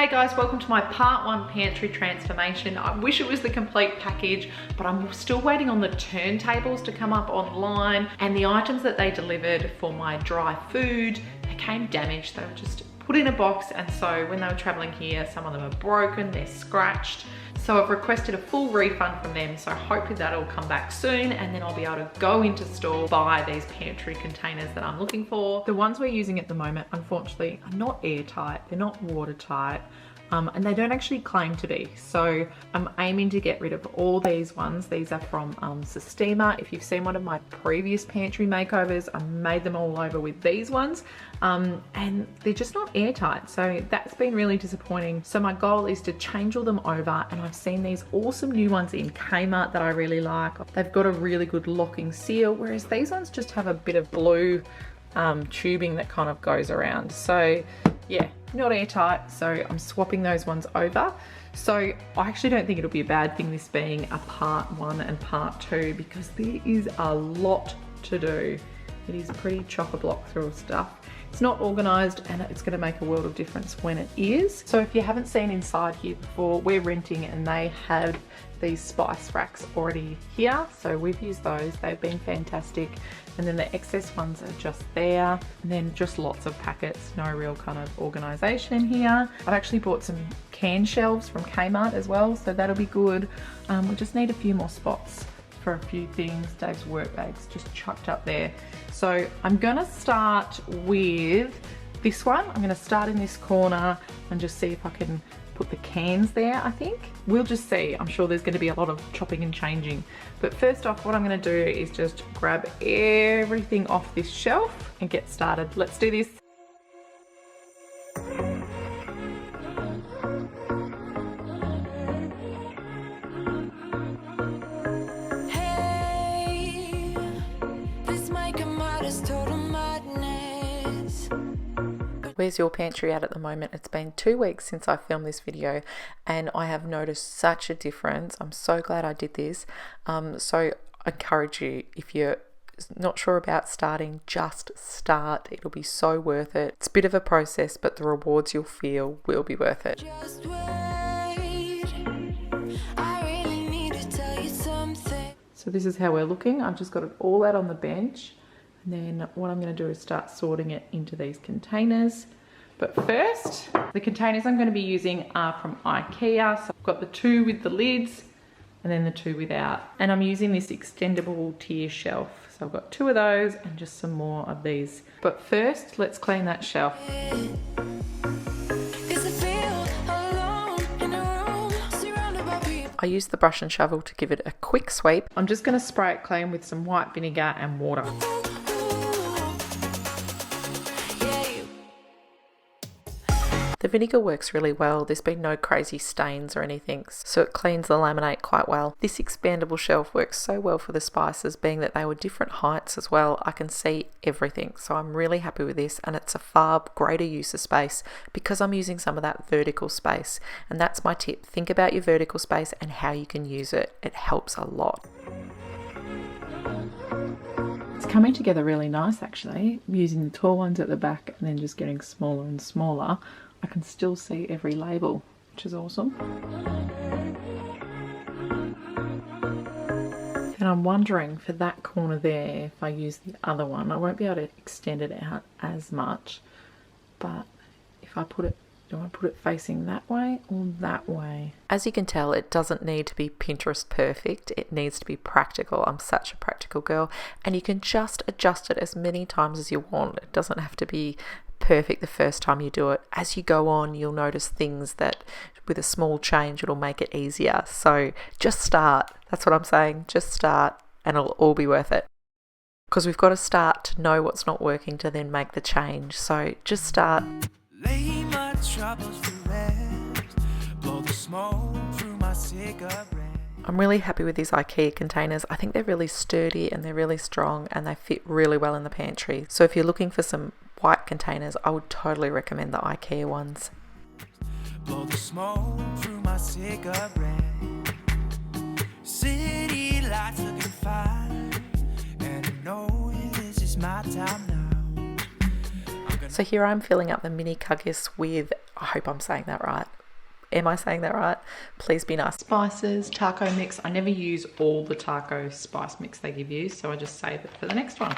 G'day guys, welcome to my part 1 pantry transformation. I wish it was the complete package, but I'm still waiting on the turntables to come up online, and the items that they delivered for my dry food, they came damaged. They were just put in a box, and so when they were traveling here, some of them are broken, they're scratched. So I've requested a full refund from them, so hopefully that'll come back soon, and then I'll be able to go into store, buy these pantry containers that I'm looking for. The ones we're using at the moment, unfortunately, are not airtight, they're not watertight, and they don't actually claim to be. So I'm aiming to get rid of all these ones. These are from Sistema. If you've seen one of my previous pantry makeovers, I made them all over with these ones, and they're just not airtight. So that's been really disappointing. So my goal is to change all them over, and I've seen these awesome new ones in Kmart that I really like. They've got a really good locking seal, whereas these ones just have a bit of blue tubing that kind of goes around. So yeah, not airtight, so I'm swapping those ones over. So I actually don't think it'll be a bad thing, this being a part 1 and part 2, because there is a lot to do. It is pretty chock-a-block through stuff. It's not organised, and it's going to make a world of difference when it is. So if you haven't seen inside here before, we're renting, and they have these spice racks already here, so we've used those. They've been fantastic. And then the excess ones are just there, and then just lots of packets, no real kind of organisation in here. I've actually bought some can shelves from Kmart as well, so that'll be good. We just need a few more spots for a few things. Dave's work bags just chucked up there. So I'm gonna start with this one. I'm gonna start in this corner and just see if I can put the cans there. I think we'll just see. I'm sure there's going to be a lot of chopping and changing, but first off, what I'm going to do is just grab everything off this shelf and get started. Let's do this. Where's your pantry at the moment? It's been 2 weeks since I filmed this video, and I have noticed such a difference. I'm so glad I did this. So I encourage you, if you're not sure about starting, just start. It'll be so worth it. It's a bit of a process, but the rewards you'll feel will be worth it. Just wait. I really need to tell you something. So this is how we're looking. I've just got it all out on the bench. And then what I'm going to do is start sorting it into these containers. But first, the containers I'm going to be using are from Ikea. So I've got the 2 with the lids and then the 2 without. And I'm using this extendable tier shelf. So I've got 2 of those and just some more of these. But first, let's clean that shelf. I use the brush and shovel to give it a quick sweep. I'm just going to spray it clean with some white vinegar and water. The vinegar works really well. There's been no crazy stains or anything, so it cleans the laminate quite well. This expandable shelf works so well for the spices, being that they were different heights as well. I can see everything, so I'm really happy with this, and it's a far greater use of space because I'm using some of that vertical space. And that's my tip. Think about your vertical space and how you can use it. It helps a lot. It's coming together really nice, actually. I'm using the tall ones at the back and then just getting smaller and smaller. I can still see every label, which is awesome. And I'm wondering, for that corner there, if I use the other one, I won't be able to extend it out as much, but if I put it, do I put it facing that way or that way? As you can tell, it doesn't need to be Pinterest perfect. It needs to be practical. I'm such a practical girl, and you can just adjust it as many times as you want. It doesn't have to be perfect the first time you do it. As you go on, you'll notice things that with a small change, it'll make it easier. So just start. That's what I'm saying. Just start and it'll all be worth it. Because we've got to start to know what's not working to then make the change. So just start. Lay my troubles to rest. Blow the smoke through my cigarette. I'm really happy with these IKEA containers. I think they're really sturdy and they're really strong and they fit really well in the pantry. So if you're looking for some white containers, I would totally recommend the IKEA ones. Blow the smoke through my cigarette. City lights looking fine, and I know this is my time now. So here I'm filling up the mini Cuggis with, I hope I'm saying that right. Am I saying that right? Please be nice. Spices, taco mix. I never use all the taco spice mix they give you, so I just save it for the next one.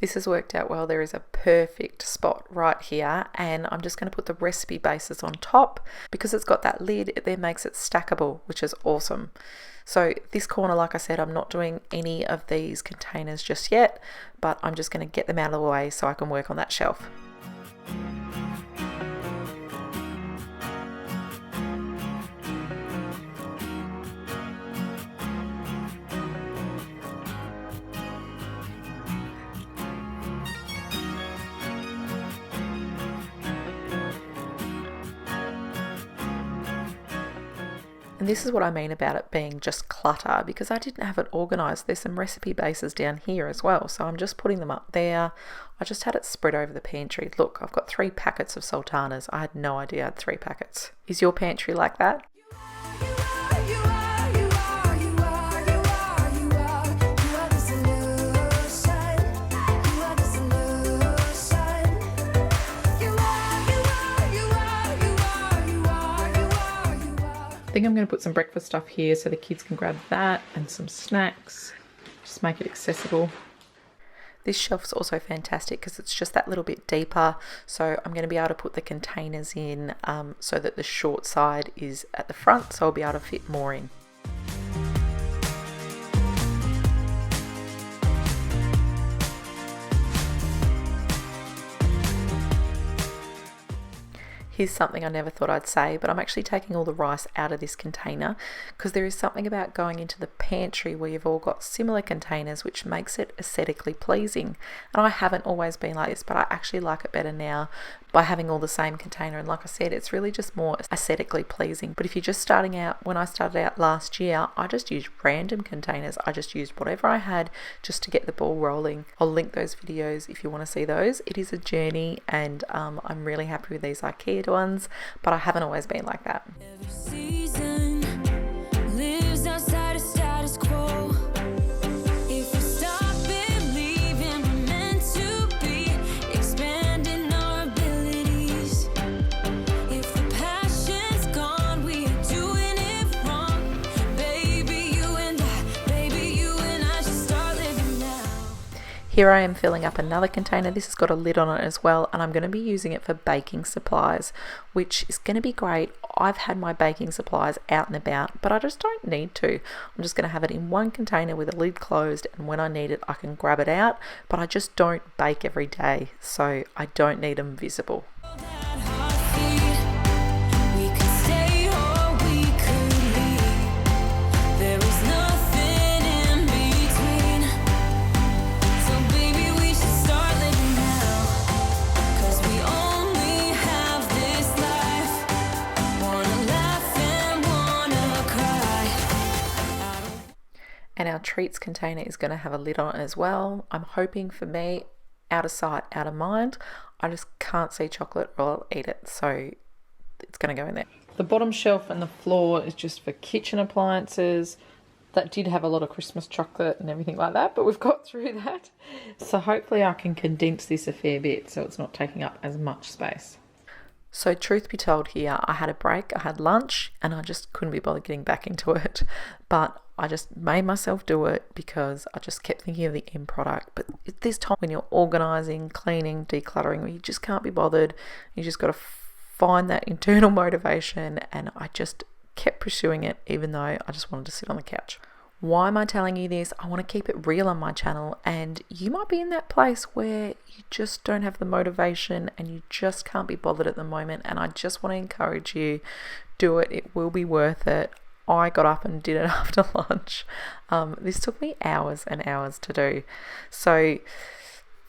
This has worked out well. There is a perfect spot right here, and I'm just going to put the recipe bases on top. Because it's got that lid, it then makes it stackable, which is awesome. So this corner, like I said, I'm not doing any of these containers just yet, but I'm just going to get them out of the way so I can work on that shelf. And this is what I mean about it being just clutter, because I didn't have it organised. There's some recipe bases down here as well, so I'm just putting them up there. I just had it spread over the pantry. Look, I've got 3 packets of sultanas. I had no idea I had 3 packets. Is your pantry like that? I think I'm going to put some breakfast stuff here so the kids can grab that and some snacks. Just make it accessible. This shelf's also fantastic because it's just that little bit deeper. So I'm going to be able to put the containers in so that the short side is at the front, so I'll be able to fit more in. Here's something I never thought I'd say, but I'm actually taking all the rice out of this container because there is something about going into the pantry where you've all got similar containers which makes it aesthetically pleasing. And I haven't always been like this, but I actually like it better now by having all the same container. And like I said, it's really just more aesthetically pleasing. But if you're just starting out, when I started out last year, I just used random containers. I just used whatever I had just to get the ball rolling. I'll link those videos if you want to see those. It is a journey, and I'm really happy with these Ikea ones, but I haven't always been like that. Every season lives outside of status quo. If we stop believing we're meant to be, expanding our abilities. If the passion's gone, we are doing it wrong. Baby, you and I should start living now. Here I am filling up another container. This has got a lid on it as well, and I'm going to be using it for baking supplies, which is going to be great. I've had my baking supplies out and about, but I just don't need to. I'm just going to have it in one container with a lid closed, and when I need it, I can grab it out, but I just don't bake every day, so I don't need them visible. And our treats container is going to have a lid on it as well. I'm hoping, for me, out of sight, out of mind. I just can't see chocolate or I'll eat it, so it's going to go in there. The bottom shelf and the floor is just for kitchen appliances. That did have a lot of Christmas chocolate and everything like that, but we've got through that. So hopefully I can condense this a fair bit so it's not taking up as much space. So truth be told here, I had a break, I had lunch, and I just couldn't be bothered getting back into it. But I just made myself do it because I just kept thinking of the end product. But at this time when you're organising, cleaning, decluttering, you just can't be bothered. You just got to find that internal motivation, and I just kept pursuing it even though I just wanted to sit on the couch. Why am I telling you this? I want to keep it real on my channel, and you might be in that place where you just don't have the motivation and you just can't be bothered at the moment, and I just want to encourage you, do it. It will be worth it. I got up and did it after lunch. This took me hours and hours to do. So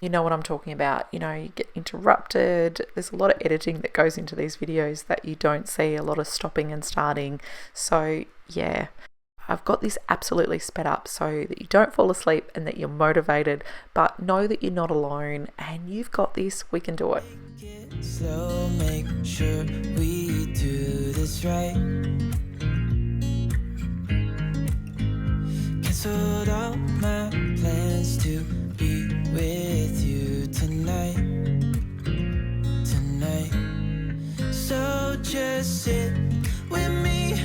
you know what I'm talking about. You know, you get interrupted. There's a lot of editing that goes into these videos that you don't see, a lot of stopping and starting. So yeah, I've got this absolutely sped up so that you don't fall asleep and that you're motivated, but know that you're not alone and you've got this. We can do it. Slow, make sure we do this right. Canceled all my plans to be with you tonight. just sit with me,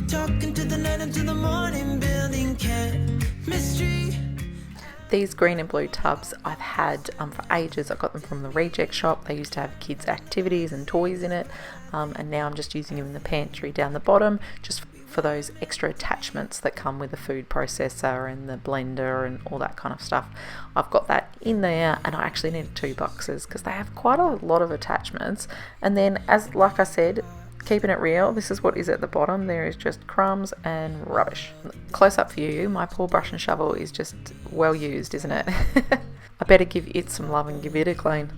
talking to the night until the morning, building chemistry. These green and blue tubs I've had for ages. I got them from the reject shop. They used to have kids' activities and toys in it, and now I'm just using them in the pantry down the bottom, just for those extra attachments that come with the food processor and the blender and all that kind of stuff. I've got that in there, and I actually need 2 boxes because they have quite a lot of attachments. And then, like I said, keeping it real, this is what is at the bottom. There is just crumbs and rubbish. Close up for you, my poor brush and shovel is just well used, isn't it? I better give it some love and give it a clean.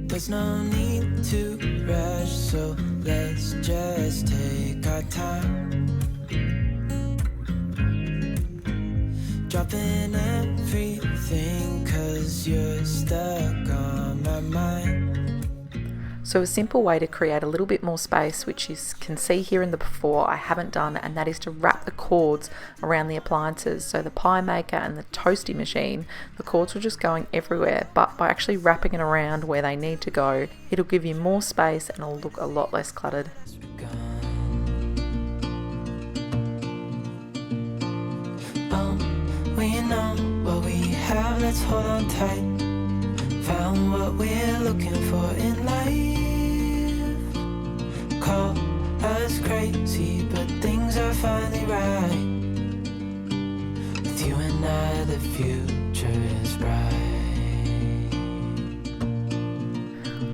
There's no need to rush, so let's just take our time. Dropping everything, 'cause you're stuck on my mind. So a simple way to create a little bit more space, which you can see here in the before, I haven't done, and that is to wrap the cords around the appliances. So the pie maker and the toasty machine, the cords were just going everywhere, but by actually wrapping it around where they need to go, it'll give you more space and it'll look a lot less cluttered. We know what we have, let's hold on tight. Found what we're looking for in life. Call us crazy, but things are finally right. With you and I, the future is bright.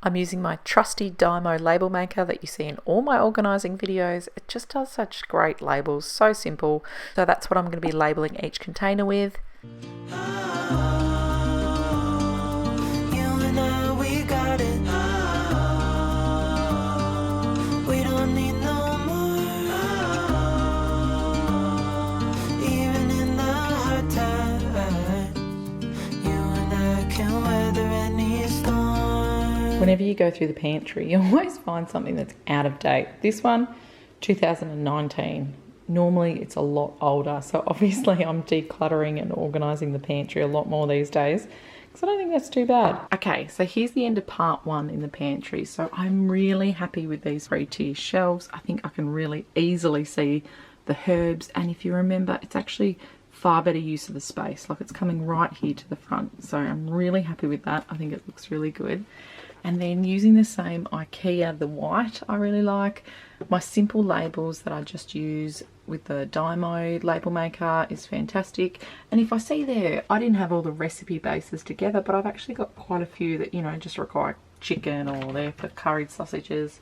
I'm using my trusty Dymo label maker that you see in all my organising videos. It just does such great labels, so simple. So that's what I'm going to be labelling each container with. Whenever you go through the pantry, you always find something that's out of date. This one, 2019. Normally it's a lot older, so obviously I'm decluttering and organising the pantry a lot more these days, because I don't think that's too bad. Okay, so here's the end of part 1 in the pantry. So I'm really happy with these 3-tier shelves. I think I can really easily see the herbs, and if you remember, it's actually far better use of the space. Like, it's coming right here to the front, so I'm really happy with that. I think it looks really good. And then using the same Ikea, the white, I really like. My simple labels that I just use with the Dymo label maker is fantastic. And if I see there, I didn't have all the recipe bases together, but I've actually got quite a few that, you know, just require chicken, or they're for curried sausages.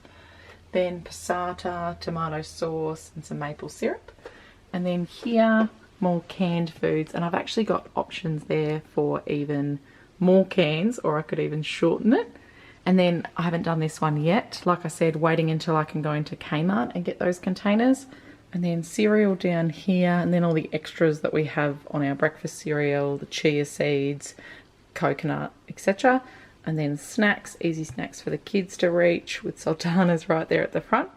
Then passata, tomato sauce, and some maple syrup. And then here, more canned foods. And I've actually got options there for even more cans, or I could even shorten it. And then I haven't done this one yet. Like I said, waiting until I can go into Kmart and get those containers. And then cereal down here, and then all the extras that we have on our breakfast cereal, the chia seeds, coconut, etc. And then snacks, easy snacks for the kids to reach, with sultanas right there at the front.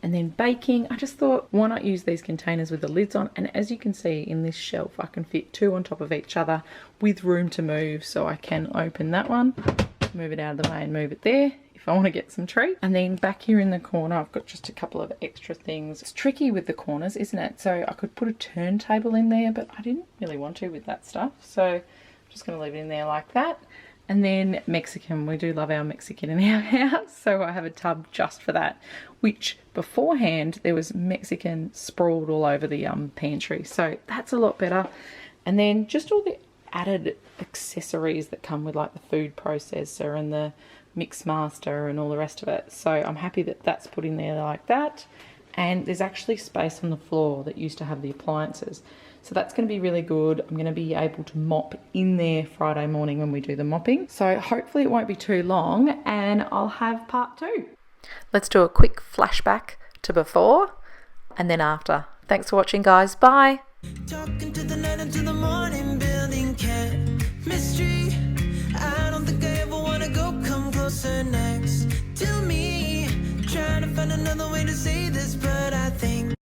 And then baking, I just thought, why not use these containers with the lids on? And as you can see in this shelf, I can fit 2 on top of each other with room to move. So I can open that one, move it out of the way and move it there if I want to get some treat. And then back here in the corner, I've got just a couple of extra things. It's tricky with the corners, isn't it? So I could put a turntable in there, but I didn't really want to with that stuff. So I'm just going to leave it in there like that. And then Mexican, we do love our Mexican in our house, so I have a tub just for that, which beforehand there was Mexican sprawled all over the pantry, so that's a lot better. And then just all the added accessories that come with, like the food processor and the mix master and all the rest of it. So I'm happy that that's put in there like that. And there's actually space on the floor that used to have the appliances. So that's going to be really good. I'm going to be able to mop in there Friday morning when we do the mopping. So hopefully it won't be too long and I'll have part 2. Let's do a quick flashback to before and then after. Thanks for watching, guys. Bye. Talking to the night until the morning, building chemistry. I don't think I ever wanna go come closer next to me. Trying to find another way to say this, but I think